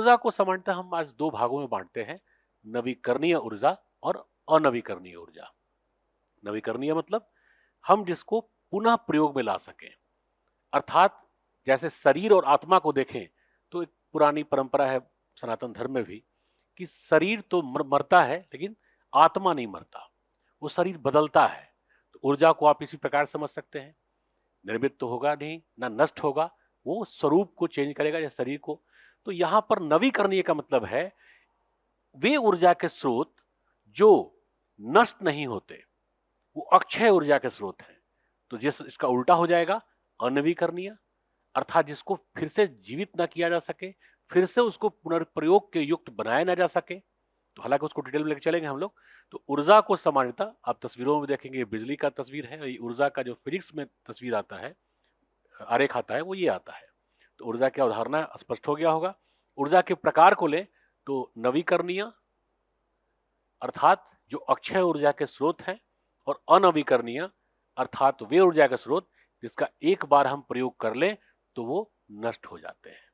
ऊर्जा को सामान्यतः हम आज दो भागों में बांटते हैं, नवीकरणीय ऊर्जा और अनवीकरणीय ऊर्जा। नवीकरणीय मतलब हम जिसको पुनः प्रयोग में ला सकें, अर्थात जैसे शरीर और आत्मा को देखें तो एक पुरानी परंपरा है सनातन धर्म में भी कि शरीर तो मरता है लेकिन आत्मा नहीं मरता, वो शरीर बदलता है। तो ऊर्जा को आप इसी प्रकार समझ सकते हैं, निर्मित तो होगा नहीं ना नष्ट होगा, वो स्वरूप को चेंज करेगा या शरीर को। तो यहां पर नवीकरणीय का मतलब है वे ऊर्जा के स्रोत जो नष्ट नहीं होते, वो अक्षय ऊर्जा के स्रोत हैं। तो जिस इसका उल्टा हो जाएगा अनवीकरणीय, अर्थात जिसको फिर से जीवित ना किया जा सके, फिर से उसको पुनर्प्रयोग के युक्त बनाया ना जा सके। तो हालांकि उसको डिटेल में लेकर चलेंगे हम लोग। तो ऊर्जा को सामान्यतः आप तस्वीरों में देखेंगे, बिजली का तस्वीर है, ये ऊर्जा का जो फिजिक्स में तस्वीर आता है, आरेख आता है, वो ये आता है। तो ऊर्जा की अवधारणा स्पष्ट हो गया होगा। ऊर्जा के प्रकार को लें तो नवीकरणीय अर्थात जो अक्षय ऊर्जा के स्रोत हैं, और अनवीकरणीय अर्थात वे ऊर्जा के स्रोत जिसका एक बार हम प्रयोग कर लें तो वो नष्ट हो जाते हैं।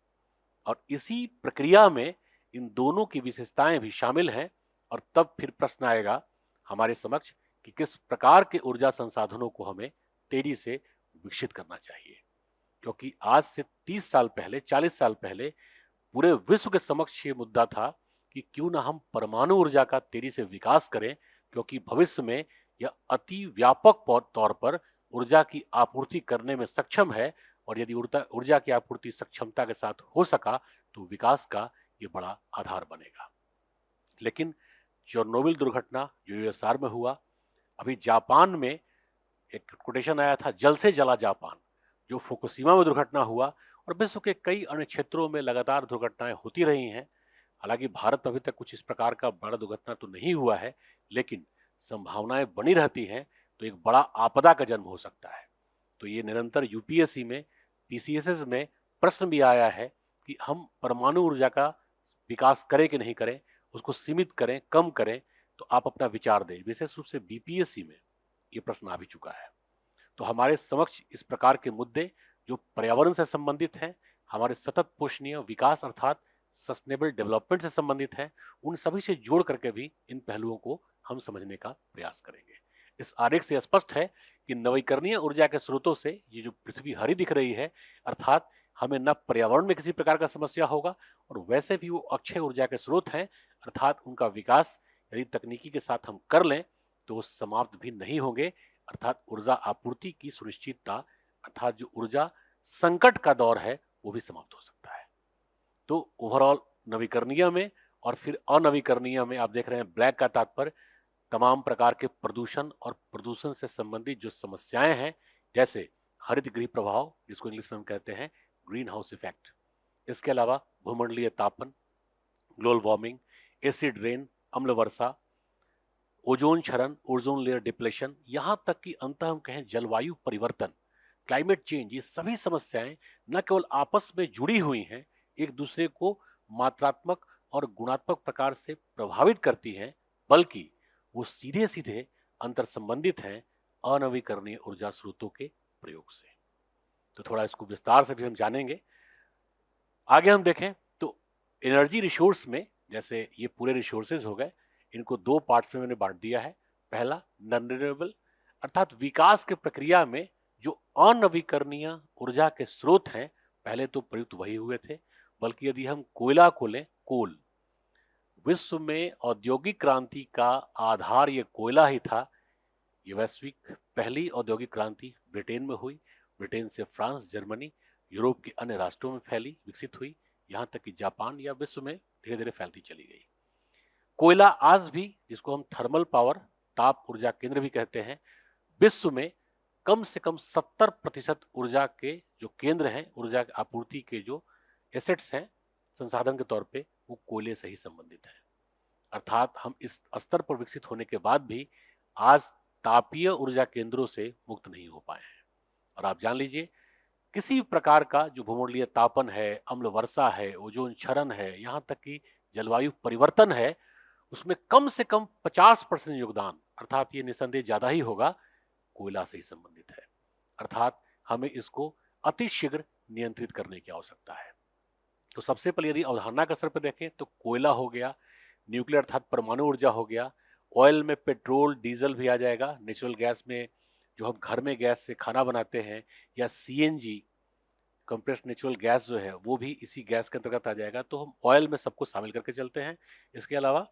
और इसी प्रक्रिया में इन दोनों की विशेषताएं भी शामिल हैं। और तब फिर प्रश्न आएगा हमारे समक्ष कि किस प्रकार के ऊर्जा संसाधनों को हमें तेजी से विकसित करना चाहिए। क्योंकि आज से 30 साल पहले, 40 साल पहले पूरे विश्व के समक्ष ये मुद्दा था कि क्यों ना हम परमाणु ऊर्जा का तेजी से विकास करें, क्योंकि भविष्य में यह अति व्यापक तौर पर ऊर्जा की आपूर्ति करने में सक्षम है। और यदि ऊर्जा की आपूर्ति सक्षमता के साथ हो सका तो विकास का ये बड़ा आधार बनेगा। लेकिन चेरनोबिल दुर्घटना जो यूएसआर में हुआ, अभी जापान में एक कोटेशन आया था जल से जला जापान, जो फुकुशिमा में दुर्घटना हुआ, और विश्व के कई अन्य क्षेत्रों में लगातार दुर्घटनाएं होती रही हैं। हालांकि भारत में अभी तक कुछ इस प्रकार का बड़ा दुर्घटना तो नहीं हुआ है, लेकिन संभावनाएं बनी रहती हैं, तो एक बड़ा आपदा का जन्म हो सकता है। तो ये निरंतर यूपीएससी में, पीसीएसएस में प्रश्न भी आया है कि हम परमाणु ऊर्जा का विकास करें कि नहीं करें, उसको सीमित करें, कम करें। तो आप अपना विचार दें। विशेष रूप से बीपीएससी में ये प्रश्न आ भी चुका है। तो हमारे समक्ष इस प्रकार के मुद्दे जो पर्यावरण से संबंधित हैं, हमारे सतत पोषणीय विकास अर्थात सस्टेनेबल डेवलपमेंट से संबंधित हैं, उन सभी से जोड़ करके भी इन पहलुओं को हम समझने का प्रयास करेंगे। इस आरेख से स्पष्ट है कि नवीकरणीय ऊर्जा के स्रोतों से ये जो पृथ्वी हरी दिख रही है, अर्थात हमें न पर्यावरण में किसी प्रकार का समस्या होगा, और वैसे भी वो अक्षय ऊर्जा के स्रोत हैं, अर्थात उनका विकास यदि तकनीकी के साथ हम कर लें तो वो समाप्त भी नहीं होंगे। अर्थात ऊर्जा आपूर्ति की सुनिश्चितता, अर्थात जो ऊर्जा संकट का दौर है वो भी समाप्त हो सकता है। तो ओवरऑल नवीकरणीय में और फिर अनवीकरणीय में आप देख रहे हैं ब्लैक का तात्पर्य तमाम प्रकार के प्रदूषण और प्रदूषण से संबंधित जो समस्याएं हैं, जैसे हरित गृह प्रभाव जिसको इंग्लिश में हम कहते हैं ग्रीन हाउस इफेक्ट, इसके अलावा भूमंडलीय तापन, ग्लोबल वार्मिंग, एसिड रेन, अम्ल वर्षा, ओजोन क्षरण, ओजोन लेयर डिप्लेशन, यहां तक कि अंततः हम कहें जलवायु परिवर्तन, क्लाइमेट चेंज, ये सभी समस्याएं न केवल आपस में जुड़ी हुई हैं, एक दूसरे को मात्रात्मक और गुणात्मक प्रकार से प्रभावित करती हैं, बल्कि वो सीधे सीधे अंतर संबंधित हैं अनवीकरणीय ऊर्जा स्रोतों के प्रयोग से। तो थोड़ा इसको विस्तार से भी हम जानेंगे। आगे हम देखें तो एनर्जी रिसोर्स में, जैसे ये पूरे रिसोर्सेज हो गए, इनको दो पार्ट्स में मैंने बांट दिया है। पहला नॉन रिन्यूएबल, अर्थात विकास के प्रक्रिया में जो अनवीकरणीय ऊर्जा के स्रोत हैं, पहले तो प्रयुक्त वही हुए थे, बल्कि यदि हम कोयला को लें, कोल, विश्व में औद्योगिक क्रांति का आधार ये कोयला ही था। ये वैश्विक पहली औद्योगिक क्रांति ब्रिटेन में हुई, ब्रिटेन से फ्रांस, जर्मनी, यूरोप के अन्य राष्ट्रों में फैली, विकसित हुई, यहां तक कि जापान या विश्व में धीरे धीरे फैलती चली गई। कोयला आज भी, जिसको हम थर्मल पावर, ताप ऊर्जा केंद्र भी कहते हैं, विश्व में कम से कम 70% ऊर्जा के जो केंद्र हैं, ऊर्जा आपूर्ति के जो एसेट्स हैं संसाधन के तौर पे, वो कोयले से ही संबंधित है। अर्थात हम इस स्तर पर विकसित होने के बाद भी आज तापीय ऊर्जा केंद्रों से मुक्त नहीं हो पाए हैं। और आप जान लीजिए किसी प्रकार का जो भूमंडलीय तापन है, अम्ल वर्षा है, ओजोन क्षरण है, यहाँ तक कि जलवायु परिवर्तन है, उसमें कम से कम 50% योगदान, अर्थात ये निसंदेह ज्यादा ही होगा, कोयला से ही संबंधित है। अर्थात हमें इसको अतिशीघ्र नियंत्रित करने की आवश्यकता है। तो सबसे पहले यदि अवधारणा का स्तर पर देखें तो कोयला हो गया, न्यूक्लियर अर्थात परमाणु ऊर्जा हो गया, ऑयल में पेट्रोल डीजल भी आ जाएगा, नेचुरल गैस में जो हम घर में गैस से खाना बनाते हैं, या सीएनजी कंप्रेस्ड नेचुरल गैस जो है वो भी इसी गैस के अंतर्गत आ जाएगा। तो हम ऑयल में सब कुछ शामिल करके चलते हैं। इसके अलावा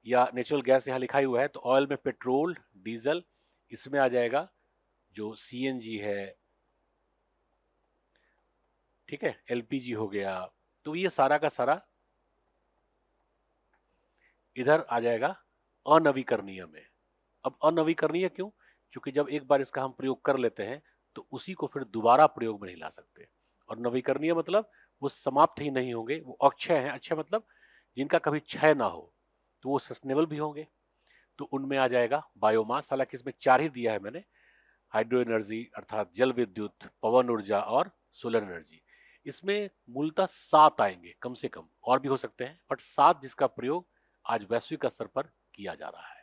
या नेचुरल गैस यहाँ लिखा ही हुआ है, तो ऑयल में पेट्रोल डीजल इसमें आ जाएगा जो सीएनजी है, ठीक है, एलपीजी हो गया। तो ये सारा का सारा इधर आ जाएगा अनवीकरणीय में। अब अनवीकरणीय क्यों? क्योंकि जब एक बार इसका हम प्रयोग कर लेते हैं तो उसी को फिर दोबारा प्रयोग में नहीं ला सकते। और नवीकरणीय मतलब वो समाप्त ही नहीं होंगे, वो अक्षय हैं। अक्षय मतलब जिनका कभी क्षय ना हो, तो वो सस्टेनेबल भी होंगे। तो उनमें आ जाएगा बायोमास, हालांकि इसमें 4 ही दिया है मैंने, हाइड्रो एनर्जी अर्थात जल विद्युत, पवन ऊर्जा और सोलर एनर्जी। इसमें मूलतः 7 आएंगे, कम से कम और भी हो सकते हैं, बट 7 जिसका प्रयोग आज वैश्विक स्तर पर किया जा रहा है।